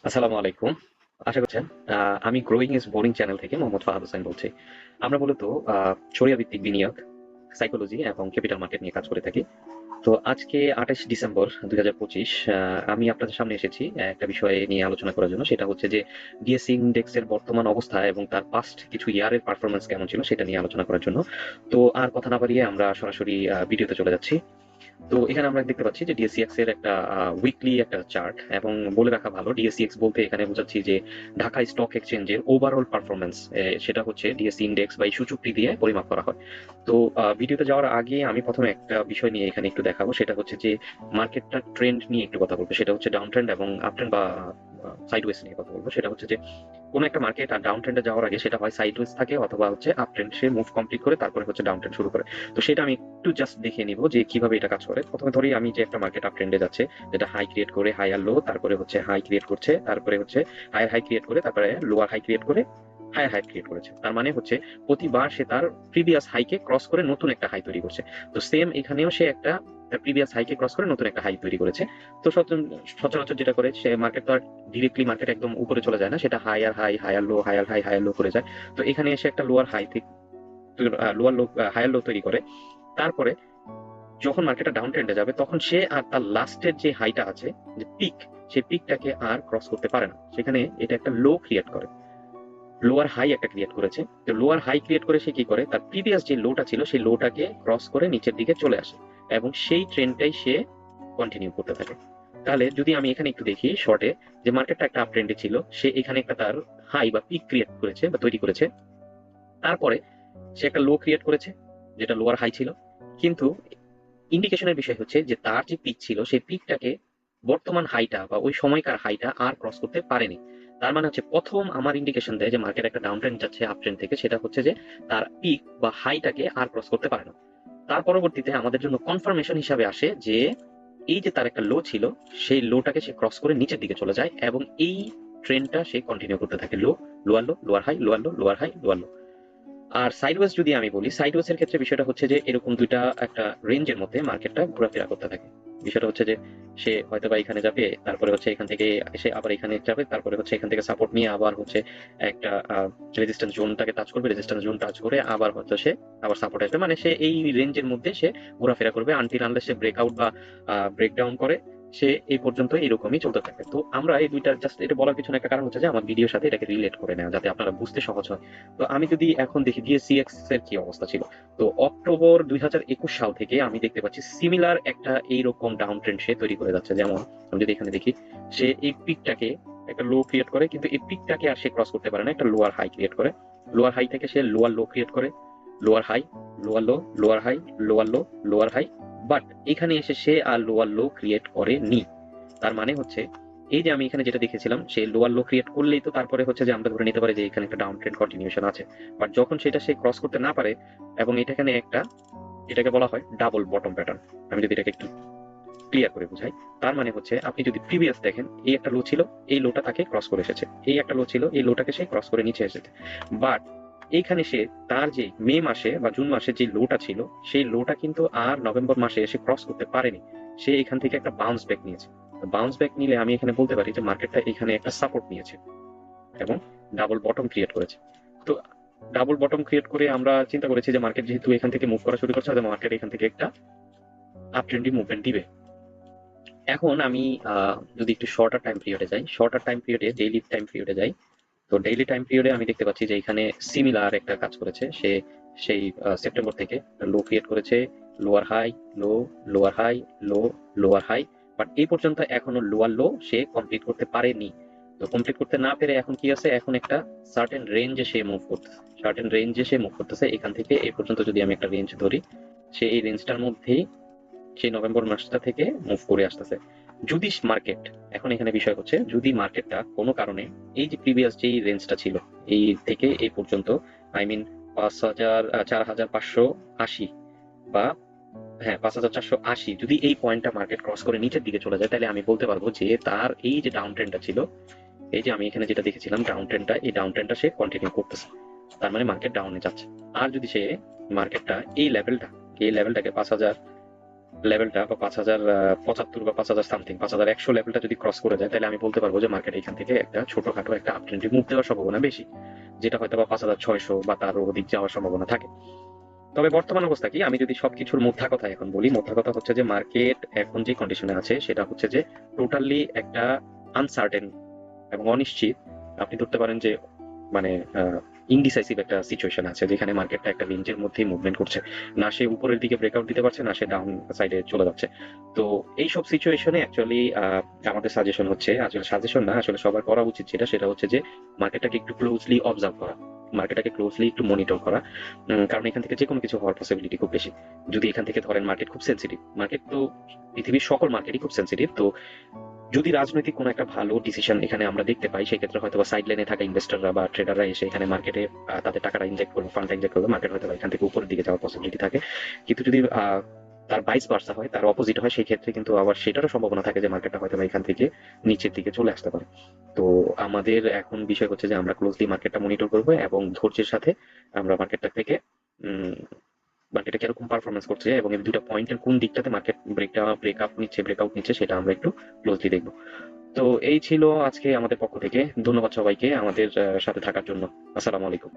আসসালামু আলাইকুম। আশা করছেন আমি গ্রোইং ইজ বোরিং চ্যানেল থেকে মোহাম্মদ ফাহাদ হোসেন বলছি। আমরা মূলত শরিয়া ভিত্তিক বিনিয়োগ, সাইকোলজি এবং ক্যাপিটাল মার্কেট নিয়ে কাজ করে থাকি। তো আজকে ২৮ ডিসেম্বর ২০২৫ আমি আপনাদের সামনে এসেছি একটা বিষয় নিয়ে আলোচনা করার জন্য। সেটা হচ্ছে যে ডিএসই ইন্ডেক্সের বর্তমান অবস্থা এবং তার পাস্ট কিছু ইয়ারের পারফরম্যান্স কেমন ছিল সেটা নিয়ে আলোচনা করার জন্য। তো আর কথা না বাড়িয়ে আমরা সরাসরি ভিডিওতে চলে যাচ্ছি। তো এখানে আমরা দেখতে পাচ্ছি যে ডিএসইএক্স এর একটা উইকলি একটা চার্ট, এবং বলে রাখা ভালো ডিএসইএক্স বলতে এখানে বোঝাচ্ছি যে ঢাকা স্টক এক্সচেঞ্জের ওভারঅল পারফরমেন্স, সেটা হচ্ছে ডিএসই ইন্ডেক্স বা ইস্যু চুক্তি দিয়ে পরিমাপ করা হয়। তো ভিডিওতে যাওয়ার আগে আমি প্রথমে একটা বিষয় নিয়ে এখানে একটু দেখাবো, সেটা হচ্ছে যে মার্কেটটা ট্রেন্ড নিয়ে একটু কথা বলবো। সেটা হচ্ছে ডাউন ট্রেন্ড এবং আপ ট্রেন্ড বা সাইডওয়েজ নিয়ে কথা বলবো। সেটা হচ্ছে যে কোনো একটা মার্কেট আর ডাউন ট্রেন্ডে যাওয়ার আগে সেটা হয় সাইডওয়েজ থাকে অথবা হচ্ছে আপ ট্রেন্ড, সে মুভ কমপ্লিট করে তারপরে হচ্ছে ডাউন ট্রেন্ড শুরু করে। তো সেটা আমি একটু জাস্ট দেখিয়ে নিব যে কিভাবে এটা কাজ করে। প্রথমে ধরি আমি যে একটা মার্কেট আপ ট্রেন্ডে যাচ্ছে, যেটা হাই ক্রিয়েট করে হায়ার লো, তারপরে হচ্ছে হাই ক্রিয়েট করছে, তারপরে হচ্ছে হায়ার হাই ক্রিয়েট করে, তারপরে লোয়ার হাই ক্রিয়েট করে হায়ার হাই ক্রিয়েট করেছে। তার মানে হচ্ছে প্রতিবার সে তার প্রিভিয়াস হাইকে ক্রস করে নতুন একটা হাই তৈরি করছে। তো সেম এখানেও সে একটা প্রিভিয়াস হাইকে ক্রস করে নতুন একটা হাই তৈরি করেছে। তো সচরাচর যেটা করে সে, মার্কেট তো আর ডিরেক্টলি মার্কেট একদম উপরে চলে যায় না, সেটা higher high higher low higher high higher low করে যায়। তো এখানে এসে একটা লোয়ার হাই থেকে লোয়ার লো হায়ার লো তৈরি করে। তারপরে যখন মার্কেটটা ডাউন ট্রেন্ডে যাবে তখন সে আর তার লাস্টের যে হাইটা আছে, যে পিক, সেই পিকটাকে আর ক্রস করতে পারে না। সেখানে এটা একটা লো ক্রিয়েট করে, লোয়ার হাই একটা ক্রিয়েট করেছে। তো লোয়ার হাই ক্রিয়েট করে সে কি করে, তার প্রিভিয়াস যে লোটা ছিল সেই লোটাকে ক্রস করে নিচের দিকে চলে আসে এবং সেই ট্রেন্ডটাই সে কন্টিনিউ করতে থাকে। তাহলে যদি আমি এখানে একটু দেখি শর্টে, যে মার্কেটটা একটা আপ ট্রেন্ডে ছিল, সে এখানে একটা তার হাই বা পিক ক্রিয়েট করেছে বা তৈরি করেছে। তারপরে সে একটা লো ক্রিয়েট করেছে যেটা লোয়ার হাই ছিল, কিন্তু ইন্ডিকেশনের বিষয় হচ্ছে যে তার যে পিক ছিল সেই পিকটাকে বর্তমান হাইটা বা ওই সময়কার হাইটা আর ক্রস করতে পারেনি। তার মানে হচ্ছে প্রথম আমার ইন্ডিকেশন দেয় যে মার্কেট একটা ডাউন ট্রেন্ড যাচ্ছে আপ ট্রেন্ড থেকে, সেটা হচ্ছে যে তার পিক বা হাইটাকে আর ক্রস করতে পারে না। তার পরবর্তীতে আমাদের জন্য কনফার্মেশন হিসাবে আসে যে এই যে তার একটা লো ছিল, সেই লোটাকে সে ক্রস করে নিচের দিকে চলে যায় এবং এই ট্রেন্ডটা সে কন্টিনিউ করতে থাকে। Lower low lower high lower low lower high lower low. আর সাইডওয়েজ যদি আমি বলি, সাইডওয়েজ এর ক্ষেত্রে বিষয়টা হচ্ছে যে এরকম দুইটা একটা রেঞ্জের মধ্যে মার্কেটটা ঘোরাফেরা করতে থাকে। বিষয়টা হচ্ছে যে সে হয়তো বা এখানে যাবে, তারপরে হচ্ছে এখান থেকে এসে আবার এখানে যাবে, তারপরে হচ্ছে এখান থেকে সাপোর্ট নিয়ে আবার হচ্ছে একটা রেজিস্ট্যান্স জোনটাকে টাচ করবে, রেজিস্ট্যান্স জোন টাচ করে আবার হচ্ছে সে আবার সাপোর্ট আসবে। মানে সে এই রেঞ্জের মধ্যে সে ঘোরাফেরা করবে আনটিল আনলেস সে ব্রেকআউট বা ব্রেকডাউন করে। সে এই পর্যন্ত এরকমই চলতে থাকে। তো আমরা এই দুইটা জাস্ট এটা বলার পিছনে একটা কারণ হচ্ছে যে আমার ভিডিওর সাথে এটাকে রিলেট করে নেওয়া, যাতে আপনারা বুঝতে সহজ হয়। তো আমি যদি এখন দেখি ডিএসইএক্স এর কি অবস্থা ছিল, তো অক্টোবর ২০২১ সাল থেকে আমি দেখতে পাচ্ছি সিমিলার একটা এইরকম ডাউন ট্রেন্ড সে তৈরি করে যাচ্ছে। যেমন আমি যদি এখানে দেখি, সে এই পিকটাকে একটা লো ক্রিয়েট করে, কিন্তু এই পিকটাকে আর সে ক্রস করতে পারে না, একটা লোয়ার হাই ক্রিয়েট করে। লোয়ার হাই থেকে সে লোয়ার লো ক্রিয়েট করে, lower high lower low lower high lower low lower high. But এখানে এসে সে আর লোয়ার লো ক্রিয়েট করেনি। তার মানে হচ্ছে এই যে আমি এখানে যেটা দেখেছিলাম, সে লোয়ার লো ক্রিয়েট করলেই তো তারপরে হচ্ছে যে আমরা ধরে নিতে পারি যে এখানে একটা ডাউন ট্রেন্ড কন্টিনিউশন আছে। বাট যখন সেটা সে ক্রস করতে না পারে, এবং এটা এখানে একটা, এটাকে বলা হয় ডাবল বটম প্যাটার্ন। আমি যদি এটাকে একটু ক্লিয়ার করে বুঝাই, তার মানে হচ্ছে আপনি যদি প্রিভিয়াস দেখেন, এই একটা লো ছিল, এই লোটা তাকে ক্রস করে এসেছে, এই একটা লো ছিল, এই লোটাকে সে ক্রস করে নিচে এসেছে। বাট এইখানে সে তার যে মে মাসে বা জুন মাসে যে লোটা ছিল, সেই লোটা কিন্তু আর নভেম্বর মাসে এসে ক্রস করতে পারেনি। সে এখান থেকে একটা বাউন্স ব্যাক নিয়েছে। বাউন্স ব্যাক নিলে আমি এখানে বলতে পারি যে মার্কেটটা এখানে একটা সাপোর্ট নিয়েছে এবং ডাবল বটম ক্রিয়েট করেছে। তো ডাবল বটম ক্রিয়েট করে আমরা চিন্তা করেছি যে মার্কেট যেহেতু এখান থেকে মুভ করা শুরু করছে, মার্কেট এখান থেকে একটা আপ ট্রেন্ডিং মুভমেন্ট দিবে। এখন আমি যদি একটু শর্টার টাইম পিরিয়ডে যাই, শর্টার টাইম পিরিয়ডে ডেইলি টাইম পিরিয়ডে যাই, তো ডেইলি টাইম পিরিয়ডে আমি দেখতে পাচ্ছি যে এখানে সিমিলার একটা কাজ করেছে সে। সেই সেপ্টেম্বর থেকে লো ক্রিয়েট করেছে, lower high low lower high low lower high. But এই পর্যন্ত এখনো লোয়ার লো সে কমপ্লিট করতে পারেনি। তো কমপ্লিট করতে না পেরে এখন কি আছে, এখন একটা সার্টেন রেঞ্জে সে মুভ করতেছে, সার্টেন রেঞ্জে সে মুভ করতেছে। এখান থেকে এই পর্যন্ত যদি আমি একটা রেঞ্জ ধরি, সে এই রেঞ্জটার মধ্যেই সেই নভেম্বর মাসটা থেকে মুভ করে আসতেছে। যদি মার্কেট, এখন এখানে বিষয় হচ্ছে যদি মার্কেটটা কোনো কারণে এই যে প্রিভিয়াস যেই রেঞ্জটা ছিল এই থেকে এই পর্যন্ত, আই মিন ৫,০০০ ৪,৫৮০ বা হ্যাঁ ৫,৪৮০, যদি এই পয়েন্টটা মার্কেট ক্রস করে নিচের দিকে চলে যায়, তাহলে আমি বলতে পারবো যে তার এই যে ডাউন ট্রেন্ডটা ছিল, এই যে আমি এখানে যেটা দেখেছিলাম ডাউন ট্রেন্ডটা, এই ডাউন ট্রেন্ডটা সে কন্টিনিউ করতেছে। তার মানে মার্কেট ডাউনে যাচ্ছে। আর যদি সে মার্কেটটা এই লেভেলটাকে ৫,০০০ লেভেলটা বা 5,075 বা 5,000 সামথিং 5,100 লেভেলটা যদি ক্রস করে যায়, তাহলে আমি বলতে পারবো যে মার্কেট এখান থেকে একটা ছোটখাটো একটা আপ ট্রেন্ডে মুভ দেওয়ার সম্ভাবনা বেশি, যেটা হয়তো বা 5,600 বা তারও অধিক যাওয়ার সম্ভাবনা থাকে। তবে বর্তমান অবস্থা কি, আমি যদি সবকিছুর মোদ্দা কথা এখন বলি, মোদ্দা কথা হচ্ছে যে মার্কেট এখন যে কন্ডিশনে আছে সেটা হচ্ছে যে টোটালি একটা আনসার্টেন এবং অনিশ্চিত। আপনি ধরতে পারেন যে মানে ইনডিসাইসিভ একটা সিচুয়েশন আছে, যেখানে মার্কেটটা একটা রেঞ্জের মধ্যেই মুভমেন্ট করছে। না সে উপরের দিকে ব্রেকআউট দিতে পারছে, না সে ডাউন সাইডে চলে যাচ্ছে। তো এইসব সিচুয়েশনে অ্যাকচুয়ালি আমাদের সাজেশন হচ্ছে, আসলে সাজেশন না, আসলে সবার করা উচিত সেটা হচ্ছে যে মার্কেটটাকে একটু ক্লোজলি অবজার্ভ করা, মার্কেটটাকে ক্লোজলি একটু মনিটর করা। কারণ এখান থেকে যে কোনো কিছু হওয়ার পসিবিলিটি খুব বেশি। যদি এখান থেকে ধরেন, মার্কেট খুব সেন্সিটিভ, মার্কেট তো পৃথিবীর সকল মার্কেটই খুব সেন্সিটিভ। তো যদি রাজনৈতিক কোনো একটা ভালো ডিসিশন এখানে আমরা দেখতে পাই, সেক্ষেত্রে হয়তো বা সাইড লাইনে থাকা ইনভেস্টররা বা ট্রেডাররা এসে এখানে মার্কেটে তাদের টাকাটা ইনজেক্ট করবে, ফান্ডটা ইনজেক্ট করবে, মার্কেট হয়তো বা এখান থেকে উপরের দিকে যাওয়ার পসিবিলিটি থাকে। কিন্তু যদি তার ভাইস ভার্সা হয়, তার অপোজিট হয়, সেই ক্ষেত্রে কিন্তু আবার সেটারও সম্ভাবনা থাকে যে মার্কেটটা হয়তো বা এখান থেকে নিচের দিকে চলে আসতে পারে। তো আমাদের এখন বিষয় হচ্ছে যে আমরা ক্লোজলি মার্কেটটা মনিটর করবো এবং ধৈর্যের সাথে আমরা মার্কেটটা থেকে উম, মার্কেটে কিরকম পারফরমেন্স করছে এবং এই দুটো পয়েন্টের কোন দিকটাতে মার্কেট ব্রেকআপ নিচ্ছে, ব্রেকআউট নিচ্ছে, সেটা আমরা একটু ক্লোজলি দেখবো। তো এই ছিল আজকে আমাদের পক্ষ থেকে। ধন্যবাদ সবাইকে আমাদের সাথে থাকার জন্য। আসসালামু আলাইকুম।